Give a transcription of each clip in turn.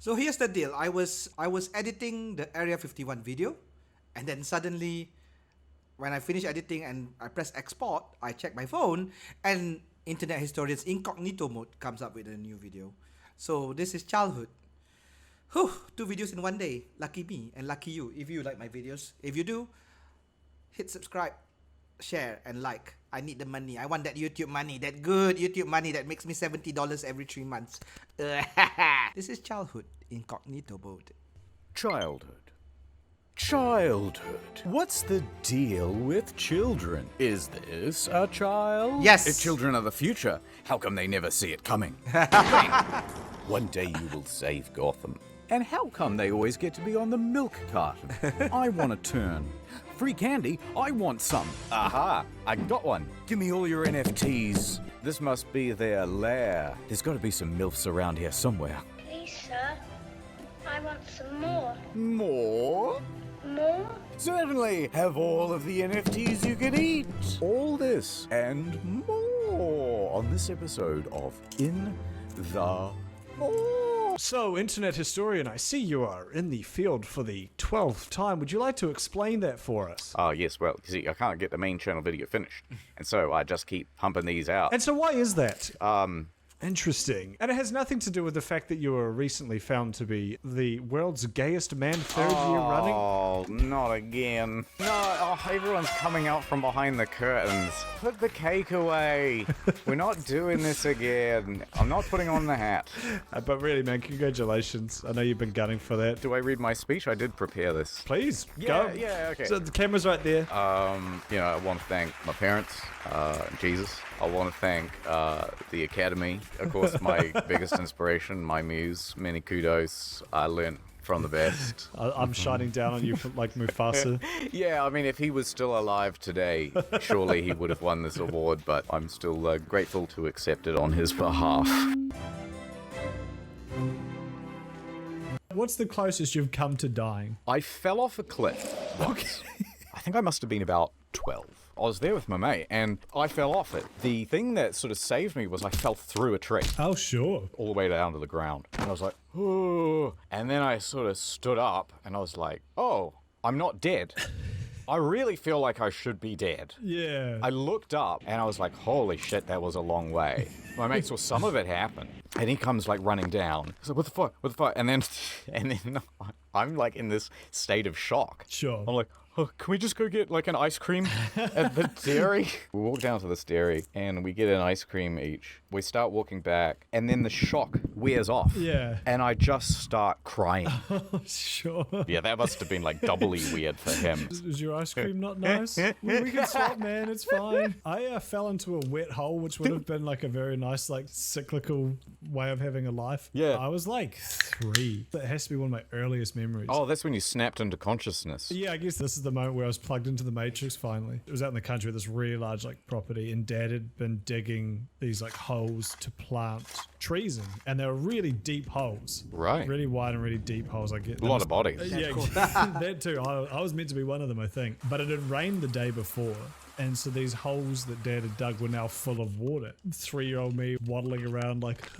So here's the deal. I was editing the Area 51 video, and then suddenly, when I finish editing and I press export, I check my phone, and Internet Historian's Incognito Mode comes up with a new video. So this is childhood. Whew, 2 videos in one day. Lucky me and lucky you if you like my videos. If you do, hit subscribe, share, and like. I need the money. I want that YouTube money, that good YouTube money that makes me $70 every 3 months. This is childhood, Incognito Mode. Childhood. What's the deal with children? Is this a child? Yes. If children are the future, how come they never see it coming? One day you will save Gotham. And how come they always get to be on the milk carton? I want a turn. Free candy? I want some. Aha, I got one. Give me all your NFTs. This must be their lair. There's got to be some MILFs around here somewhere. Please, sir. I want some more. More? More? Certainly. Have all of the NFTs you can eat. All this and more on this episode of In the More. So, Internet Historian, I see you are in the field for the 12th time. Would you like to explain that for us? Yes, well, you see, I can't get the main channel video finished, and so I just keep pumping these out. And so why is that? Interesting. And it has nothing to do with the fact that you were recently found to be the world's gayest man 3rd year running? Oh, not again. No, everyone's coming out from behind the curtains. Put the cake away. We're not doing this again. I'm not putting on the hat. But really, man, congratulations. I know you've been gunning for that. Do I read my speech? I did prepare this. Please, Yeah, go. yeah, okay. So the camera's right there. I want to thank my parents, Jesus. I want to thank the Academy, of course, my biggest inspiration, my muse. Many kudos. I learned from the best. I'm shining down on you like Mufasa. Yeah, I mean, if he was still alive today, surely he would have won this award, but I'm still grateful to accept it on his behalf. What's the closest you've come to dying? I fell off a cliff once. I think I must have been about 12. I was there with my mate, and I fell off it. The thing that sort of saved me was I fell through a tree. Oh, sure. All the way down to the ground. And I was like, oh. And then I sort of stood up, and I was like, oh, I'm not dead. I really feel like I should be dead. Yeah. I looked up, and I was like, holy shit, that was a long way. My mate saw some of it happen, and he comes like running down. He's like, what the fuck? And then I'm like in this state of shock. Sure. I'm like, oh, can we just go get like an ice cream at the dairy? We walk down to this dairy and we get an ice cream each. We start walking back and then the shock wears off. Yeah. And I just start crying. Oh, sure. Yeah, that must have been like doubly weird for him. Is your ice cream not nice? We can swap, man. It's fine. I fell into a wet hole, which would have been like a very nice, like cyclical way of having a life. Yeah. I was like 3. That has to be one of my earliest memories. Oh, that's when you snapped into consciousness. Yeah, I guess this is the moment where I was plugged into the Matrix finally. It was out in the country with this really large like property, and Dad had been digging these like holes to plant trees in, and they were really deep holes. Right. Really wide and really deep holes. I get A lot of bodies. Yeah, that too. I was meant to be one of them, I think. But it had rained the day before. And so these holes that Dad had dug were now full of water. 3-year-old me waddling around like,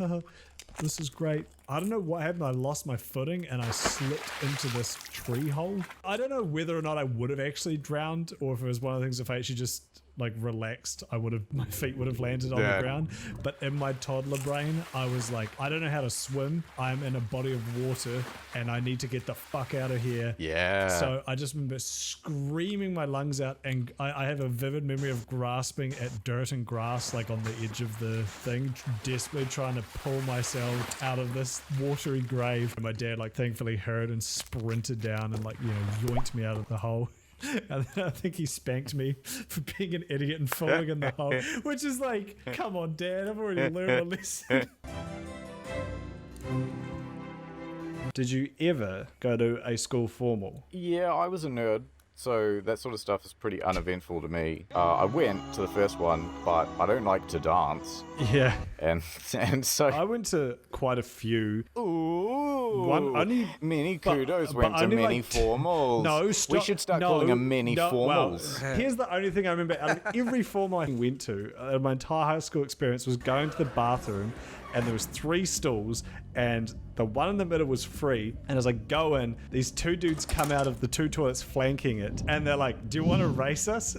this is great. I don't know what happened. I lost my footing and I slipped into this tree hole. I don't know whether or not I would have actually drowned, or if it was one of the things if I actually just like relaxed, my feet would have landed on the ground. But in my toddler brain, I was like, I don't know how to swim. I'm in a body of water and I need to get the fuck out of here. Yeah. So I just remember screaming my lungs out, and I have a vivid memory of grasping at dirt and grass like on the edge of the thing, desperately trying to pull myself out of this watery grave. And my dad like thankfully heard and sprinted down and like, yoinked me out of the hole. And then I think he spanked me for being an idiot and falling in the hole, which is like, come on, Dad, I've already learned a lesson. Did you ever go to a school formal? Yeah, I was a nerd. So that sort of stuff is pretty uneventful to me. I went to the first one, but I don't like to dance. Yeah. And so... I went to quite a few. Ooh. only Mini but- kudos but went to only mini like formals. No, stop. We should start calling them mini formals. Well, here's the only thing I remember out of every formal I went to, my entire high school experience was going to the bathroom, and there was 3 stools, and the one in the middle was free. And as I go in, these 2 dudes come out of the 2 toilets flanking it, and they're like, "Do you want to race us?"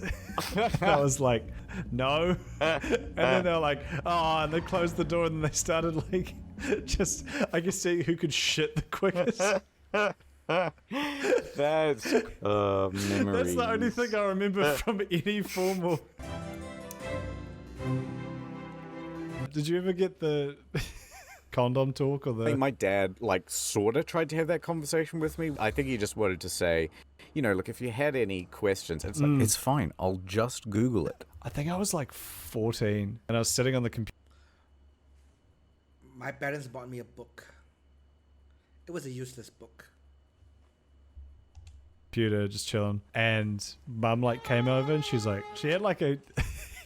And I was like, "No." And then they're like, "Oh," and they closed the door, and then they started like, just I guess see who could shit the quickest. That's memories. That's the only thing I remember from any formal. Did you ever get the condom talk or I think the? my dad, like, sort of tried to have that conversation with me. I think he just wanted to say, you know, look, if you had any questions, it's like, it's fine. I'll just Google it. I think I was like 14, and I was sitting on the computer. My parents bought me a book. It was a useless book. Just chilling, and mum like came over, and she's like, she had like a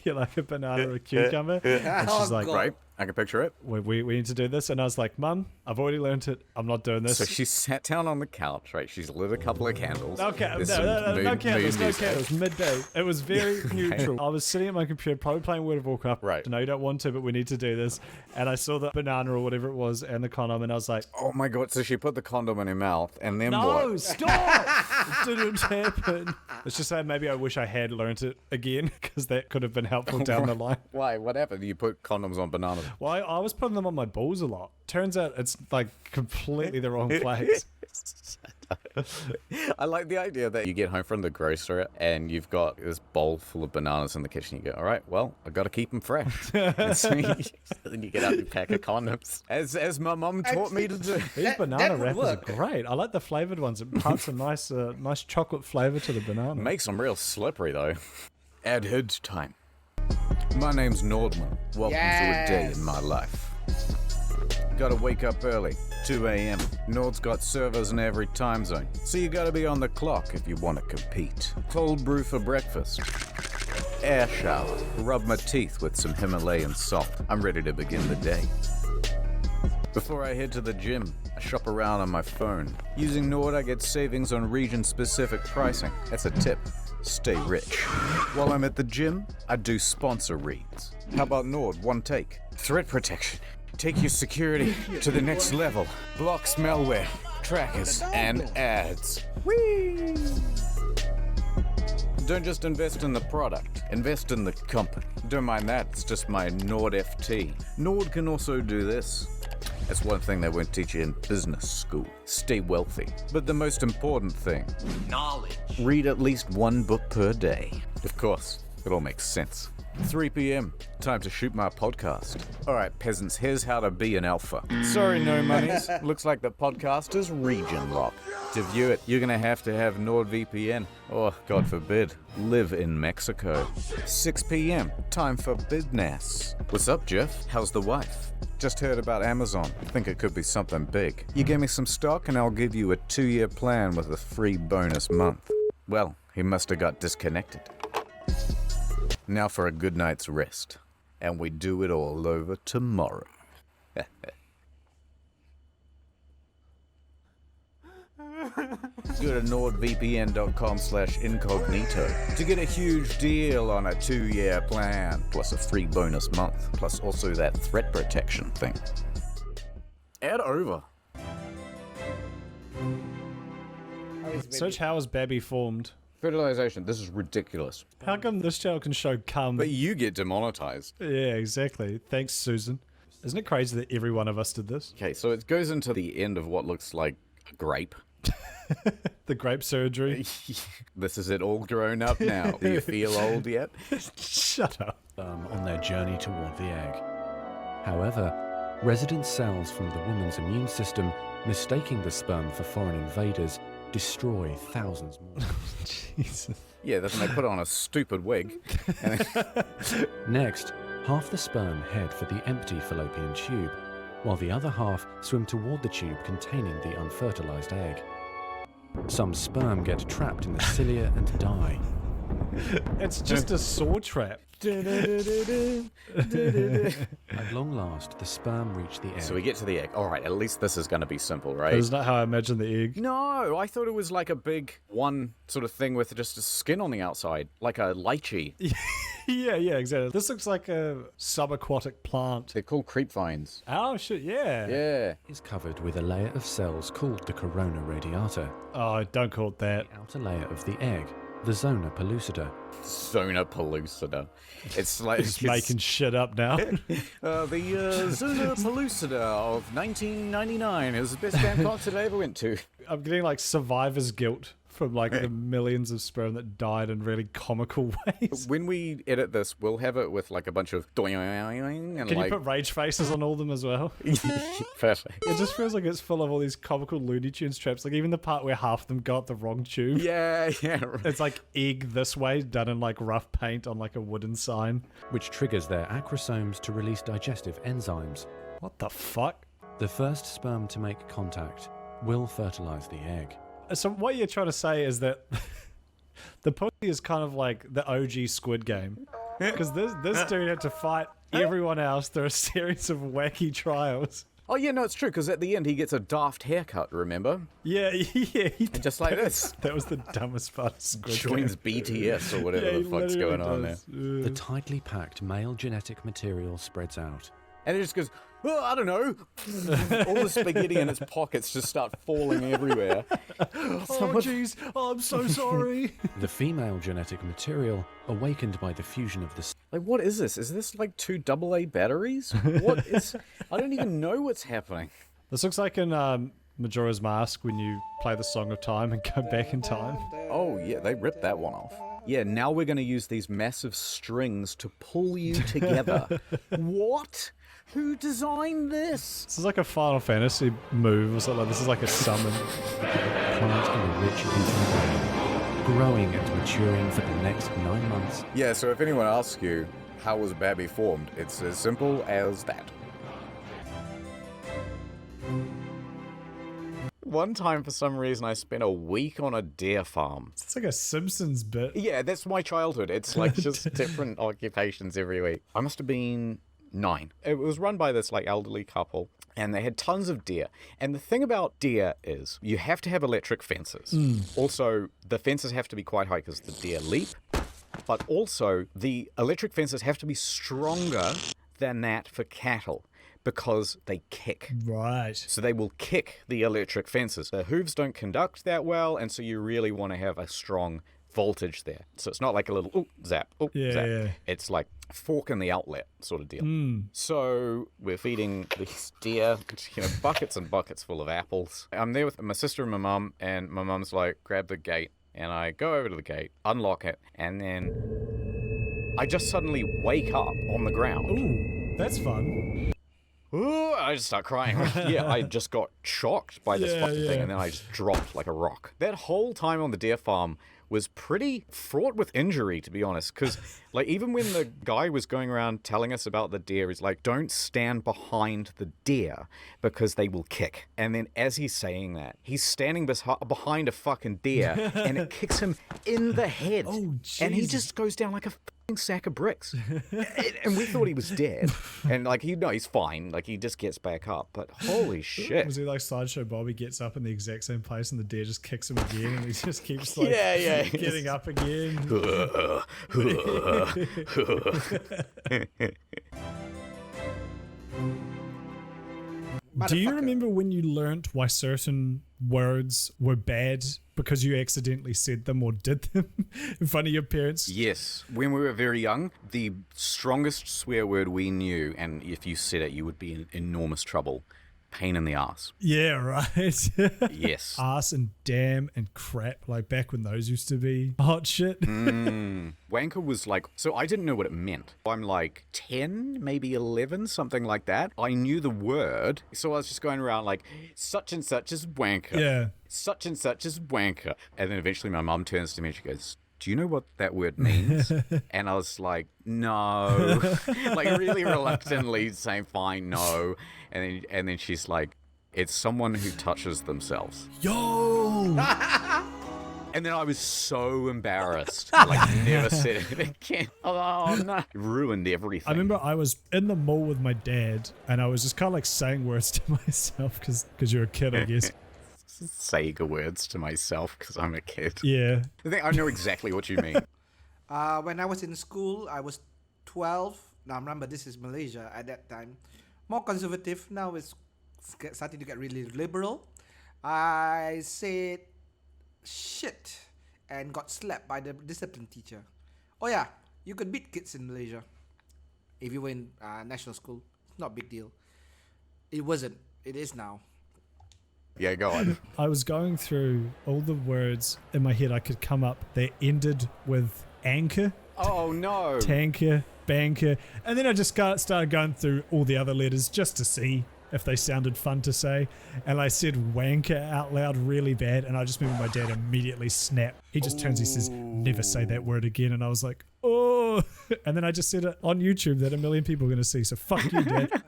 like a banana or a cucumber, and she's like, God. Right? I can picture it. we need to do this. And I was like, "Mum, I've already learnt it. I'm not doing this." So she sat down on the couch, right? She's lit a couple of candles. Okay, There's no some candles, no music. candles. Midday. It was very neutral. I was sitting at my computer, probably playing World of Warcraft. Right. I know you don't want to, but we need to do this. And I saw the banana or whatever it was and the condom, and I was like, Oh my god, so she put the condom in her mouth, and then "No, what? stop! It didn't happen." Let's just say maybe I wish I had learnt it again, because that could have been helpful down the line. Why? What happened? You put condoms on bananas. Well, I was putting them on my balls a lot. Turns out it's like completely the wrong place. I like the idea that you get home from the grocery and you've got this bowl full of bananas in the kitchen. You go, all right, well, I've got to keep them fresh. And so then you get out your pack of condoms, as my mum taught me to do. These banana would wrappers work. are great. I like the flavored ones. It imparts a nice chocolate flavor to the banana. Makes them real slippery, though. Ad hoc time. My name's Nordman. Welcome to a day in my life. Gotta wake up early, 2 a.m. Nord's got servers in every time zone, so you gotta be on the clock if you want to compete. Cold brew for breakfast. Air shower. Rub my teeth with some Himalayan salt. I'm ready to begin the day. Before I head to the gym, I shop around on my phone. Using Nord, I get savings on region-specific pricing. That's a tip. Stay rich. While I'm at the gym, I do sponsor reads. How about Nord? One take. Threat protection. Take your security to the next level. Blocks malware, trackers, and ads. Whee! Don't just invest in the product, invest in the company. Don't mind that, it's just my Nord FT. Nord can also do this. That's one thing they won't teach you in business school. Stay wealthy. But the most important thing, knowledge. Read at least 1 book per day. Of course, it all makes sense. 3 p.m. Time to shoot my podcast. All right, peasants, here's how to be an alpha. Sorry, no monies. Looks like the podcast is region locked. To view it, you're gonna have NordVPN, or, God forbid, live in Mexico. 6 p.m. Time for business. What's up, Jeff? How's the wife? Just heard about Amazon. Think it could be something big. You give me some stock and I'll give you a 2-year plan with a free bonus month. Well, he must have got disconnected. Now for a good night's rest. And we do it all over tomorrow. Go to nordvpn.com/incognito to get a huge deal on a 2-year plan, plus a free bonus month, plus also that threat protection thing. Add over. Search how is Babby formed. Fertilization. This is ridiculous. How come this channel can show cum? But you get demonetized. Yeah, exactly. Thanks, Susan. Isn't it crazy that every one of us did this? Okay, so it goes into the end of what looks like a grape. The grape surgery. This is it all grown up now. Do you feel old yet? Shut up. On their journey toward the egg. However, resident cells from the woman's immune system, mistaking the sperm for foreign invaders, destroy thousands more. Jesus. Yeah, then they put on a stupid wig. And Next, half the sperm head for the empty fallopian tube, while the other half swim toward the tube containing the unfertilized egg. Some sperm get trapped in the cilia and die. It's just a saw trap. At long last, the sperm reached the egg. So we get to the egg. All right, at least this is going to be simple, right? That is not how I imagine the egg. No, I thought it was like a big one sort of thing with just a skin on the outside, like a lychee. Yeah, exactly. This looks like a subaquatic plant. They're called creep vines. Oh, shit, yeah. Yeah. Is covered with a layer of cells called the corona radiata. Oh, don't call it that. The outer layer of the egg, the zona pellucida. Zona pellucida. It's like Just making shit up now. the Zona pellucida of 1999. It was the best damn concert I ever went to. I'm getting like survivor's guilt from like the millions of sperm that died in really comical ways. When we edit this, we'll have it with like a bunch of doing and Can like. you put rage faces on all them as well? Perfect. It just feels like it's full of all these comical Looney Tunes traps. Like even the part where half of them got the wrong tube. Yeah. It's like egg this way, done in like rough paint on like a wooden sign. Which triggers their acrosomes to release digestive enzymes. What the fuck? The first sperm to make contact will fertilize the egg. So what you're trying to say is that the pussy is kind of like the OG Squid Game. Because this dude had to fight everyone else through a series of wacky trials. Oh yeah, no, it's true. Because at the end he gets a daft haircut. Remember? Yeah. Just like this. That was the dumbest part of Squid Game. Joins BTS or whatever Yeah, the fuck's literally going on there. does. The tightly packed male genetic material spreads out. And it just goes, oh, I don't know. All the spaghetti in its pockets just start falling everywhere. Oh, jeez. Oh, I'm so sorry. The female genetic material, awakened by the fusion of the Like, what is this? Is this like 2 AA batteries? What is... I don't even know what's happening. This looks like in Majora's Mask when you play the Song of Time and go back in time. Oh, yeah, they ripped that one off. Yeah, now we're going to use these massive strings to pull you together. What? Who designed this? This is like a Final Fantasy move or something. This is like a summon. plant in a rich leafy vein, growing and maturing for the next 9 months. Yeah, so if anyone asks you, how was Babby formed? It's as simple as that. One time, for some reason, I spent a week on a deer farm. It's like a Simpsons bit. Yeah, that's my childhood. It's like just different occupations every week. I must have been 9. It was run by this like elderly couple, and they had tons of deer. And the thing about deer is you have to have electric fences. Also, the fences have to be quite high because the deer leap. But also, the electric fences have to be stronger than that for cattle, because they kick. Right. So they will kick the electric fences. The hooves don't conduct that well, and so you really want to have a strong voltage there. So it's not like a little ooh, zap, ooh, zap. Yeah. It's like fork in the outlet sort of deal. So we're feeding these deer, buckets and buckets full of apples. I'm there with my sister and my mum, and my mum's like, grab the gate. And I go over to the gate, unlock it, and then I just suddenly wake up on the ground. Ooh, that's fun. Ooh, I just start crying. Yeah, I just got shocked by this fucking thing, and then I just dropped like a rock. That whole time on the deer farm was pretty fraught with injury, to be honest, because like even when the guy was going around telling us about the deer, he's like, don't stand behind the deer because they will kick. And then as he's saying that, he's standing behind a fucking deer and it kicks him in the head. Oh, and he Jesus. just goes down like a fucking sack of bricks. And we thought he was dead. And like, he's fine. Like he just gets back up. But holy shit. Was he like Sideshow Bob? He gets up in the exact same place and the deer just kicks him again and he just keeps like getting up again. Do you remember when you learnt why certain words were bad because you accidentally said them or did them in front of your parents? Yes. When we were very young, the strongest swear word we knew, and if you said it, you would be in enormous trouble. Pain in the ass. Yeah, right. Yes. Ass and damn and crap, like back when those used to be hot shit. Wanker was like, so I didn't know what it meant. I'm like 10, maybe 11, something like that. I knew the word, so I was just going around like, such and such is wanker. Yeah. Such and such is wanker. And then eventually my mum turns to me and she goes, do you know what that word means? And I was like, no. Like really reluctantly saying, fine, no. And then she's like, it's someone who touches themselves. Yo! And then I was so embarrassed. Like, never said it again. Oh, no. Ruined everything. I remember I was in the mall with my dad, and I was just kind of like saying words to myself because you're a kid, I guess. Saying words to myself because I'm a kid. Yeah. I know exactly what you mean. When I was in school, I was 12. Now remember, this is Malaysia at that time. More conservative. Now it's starting to get really liberal. I said shit and got slapped by the discipline teacher. Oh yeah, you could beat kids in Malaysia if you were in national school. Not a big deal. It wasn't. It is now. Yeah, go on. I was going through all the words in my head I could come up that ended with anchor, Oh, no. tanker, banker, and then I just started going through all the other letters just to see if they sounded fun to say, and I said wanker out loud really bad, and I just remember my dad immediately snapped. He just turns, he says, never say that word again, and I was like, oh, and then I just said it on YouTube that 1 million people are going to see, so fuck you, Dad.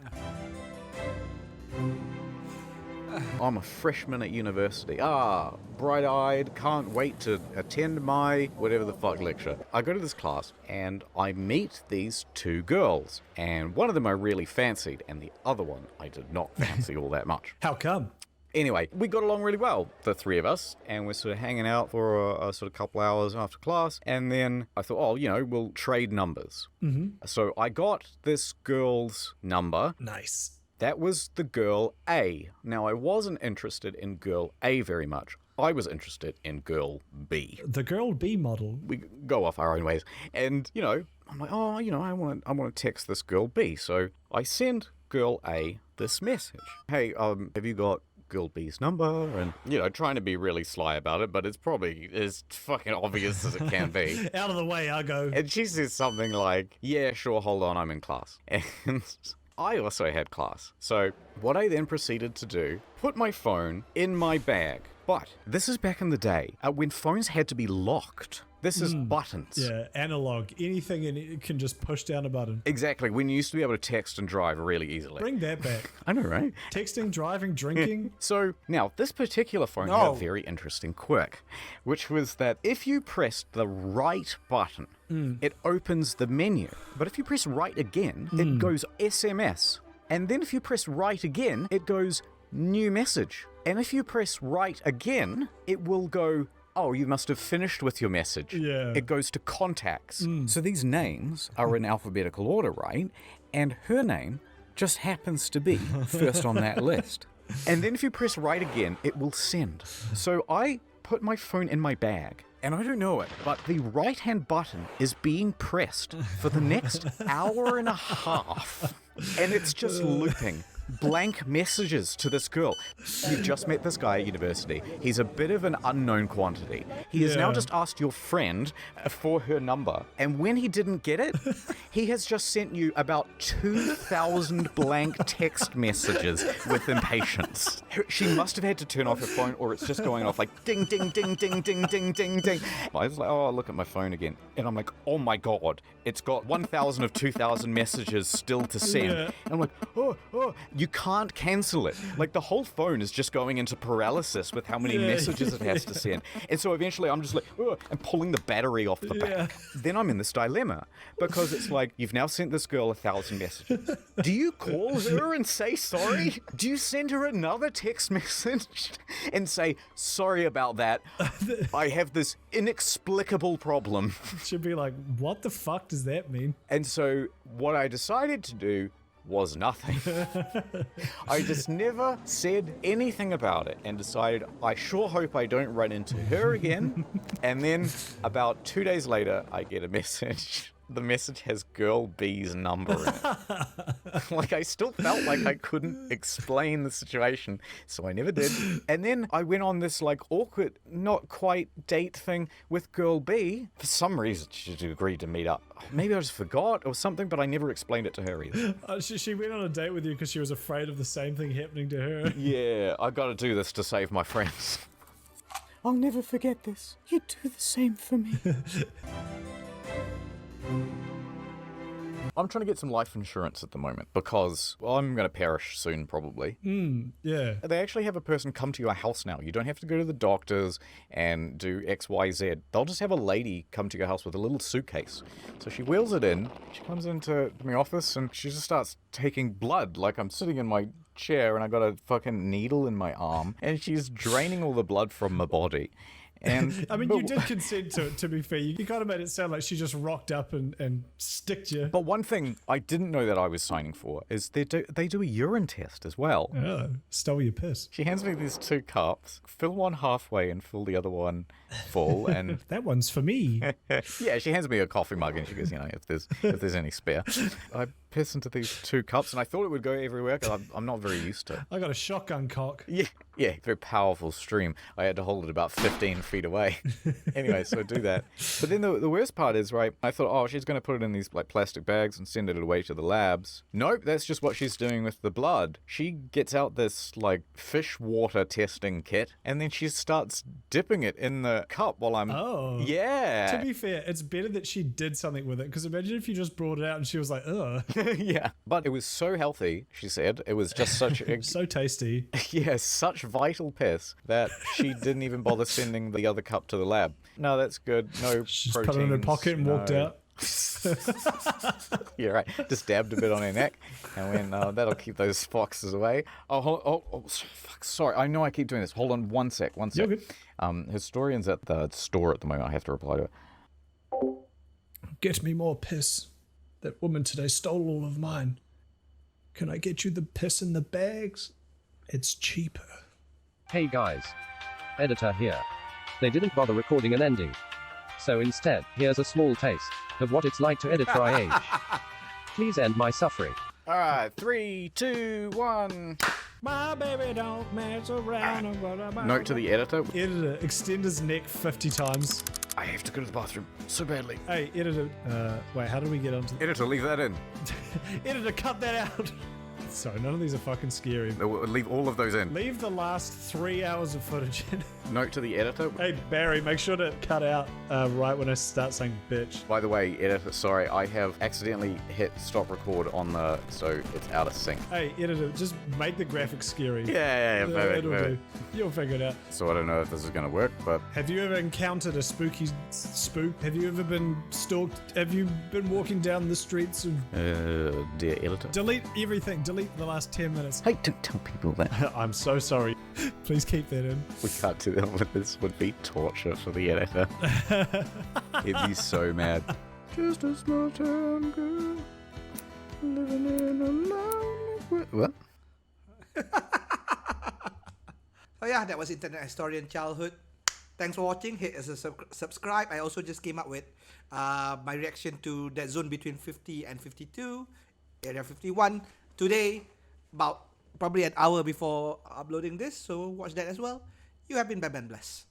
I'm a freshman at university. Bright-eyed, can't wait to attend my whatever the fuck lecture. I go to this class and I meet these two girls, and one of them I really fancied and the other one I did not fancy all that much. How come? Anyway, we got along really well, the three of us, and we're sort of hanging out for a sort of couple hours after class, and then I thought, we'll trade numbers. Mm-hmm. So I got this girl's number. Nice. That was the girl A. Now, I wasn't interested in girl A very much. I was interested in girl B. The girl B model. We go off our own ways. And, I'm like, I want to text this girl B. So I send girl A this message. Hey, have you got girl B's number? And, trying to be really sly about it, but it's probably as fucking obvious as it can be. Out of the way I go. And she says something like, yeah, sure, hold on, I'm in class. And I also had class. So what I then proceeded to do, put my phone in my bag. But this is back in the day when phones had to be locked. This is buttons. Yeah, analog. Anything and it can just push down a button. Exactly. When you used to be able to text and drive really easily. Bring that back. I know, right? Texting, driving, drinking. So now this particular phone had a very interesting quirk, which was that if you pressed the right button, it opens the menu. But if you press right again, it goes SMS. And then if you press right again, it goes new message. And if you press right again, it will go, oh, you must have finished with your message. Yeah. It goes to contacts. So these names are in alphabetical order, right? And her name just happens to be first on that list. And then if you press right again, it will send. So I put my phone in my bag. And I don't know it, but the right-hand button is being pressed for the next hour and a half. And it's just looping blank messages to this girl. You've just met this guy at university. He's a bit of an unknown quantity. He has now just asked your friend for her number. And when he didn't get it, he has just sent you about 2,000 blank text messages with impatience. She must have had to turn off her phone, or it's just going off like ding, ding, ding, ding, ding, ding, ding, ding. I was like, oh, look at my phone again. And I'm like, oh my God, it's got 1,000 of 2,000 messages still to send. And I'm like, oh, you can't cancel it. Like, the whole phone is just going into paralysis with how many messages it has to send. And so eventually I'm just like, I'm pulling the battery off the back. Then I'm in this dilemma, because it's like, you've now sent this girl 1,000 messages. Do you call her and say sorry? Do you send her another text message and say, sorry about that, I have this inexplicable problem? Should be like, what the fuck does that mean? And so what I decided to do was nothing. I just never said anything about it and decided I sure hope I don't run into her again. And then about 2 days later, I get a message. The message has girl B's number in it. Like, I still felt like I couldn't explain the situation, so I never did. And then I went on this, like, awkward, not quite date thing with girl B. For some reason, she agreed to meet up. Maybe I just forgot or something, but I never explained it to her either. She went on a date with you because she was afraid of the same thing happening to her. Yeah, I gotta do this to save my friends. I'll never forget this. You do the same for me. I'm trying to get some life insurance at the moment because, well, I'm going to perish soon, probably. Yeah. They actually have a person come to your house now. You don't have to go to the doctors and do X, Y, Z. They'll just have a lady come to your house with a little suitcase. So she wheels it in. She comes into my office and she just starts taking blood. Like I'm sitting in my chair and I got a fucking needle in my arm and she's draining all the blood from my body. And I mean, you did consent to it, to be fair. You kind of made it sound like she just rocked up and sticked you. But one thing I didn't know that I was signing for is they do a urine test as well. Oh, stole your piss. She hands me these 2 cups, fill one halfway and fill the other one full, and That one's for me. yeah, she hands me a coffee mug and she goes, if there's any spare. I piss into these 2 cups and I thought it would go everywhere because I'm not very used to it. I got a shotgun cock. Yeah, very powerful stream. I had to hold it about 15 feet away. Anyway, so I do that. But then the worst part is, right, I thought, oh, she's going to put it in these like plastic bags and send it away to the labs. Nope, that's just what she's doing with the blood. She gets out this like fish water testing kit and then she starts dipping it in the cup while I'm... Oh. Yeah. To be fair, it's better that she did something with it, because imagine if you just brought it out and she was like, ugh. Yeah. But it was so healthy, she said. It was just such... So tasty. Yeah, such vital piss that she didn't even bother sending the other cup to the lab. No, that's good. No She just proteins. put it in her pocket and walked out. Yeah, right. Just dabbed a bit on her neck and went, that'll keep those foxes away. Fuck, sorry. I know I keep doing this. Hold on one sec. You're good. Historian's at the store at the moment. I have to reply to it. Get me more piss. That woman today stole all of mine. Can I get you the piss in the bags? It's cheaper. Hey guys. Editor here. They didn't bother recording an ending. So instead, here's a small taste of what it's like to edit dry age. Please end my suffering. All right, 3, 2, 1. My baby don't mess around. Note to the editor. Editor, extend his neck 50 times. I have to go to the bathroom so badly. Hey, editor. Wait, how do we get onto... Editor, leave that in. Editor, cut that out. Sorry, none of these are fucking scary. Leave all of those in. Leave the last 3 hours of footage in. Note to the editor. Hey, Barry, make sure to cut out right when I start saying bitch. By the way, editor, sorry, I have accidentally hit stop record on so it's out of sync. Hey, editor, just make the graphics scary. Yeah, perfect, It'll perfect. do. You'll figure it out. So I don't know if this is going to work, but... Have you ever encountered a spooky spook? Have you ever been stalked? Have you been walking down the streets of... dear editor. Delete everything. Delete the last 10 minutes. Hey, don't tell people that. I'm so sorry. Please keep that in. We can't do that, but this would be torture for the editor. He'd be so mad. Just a small town girl living in a lonely... What? So yeah, that was Internet Historian Childhood. Thanks for watching. Hit as a subscribe. I also just came up with my reaction to that zone between 50 and 52, Area 51, today, about probably an hour before uploading this. So watch that as well. You have been Bearman blessed.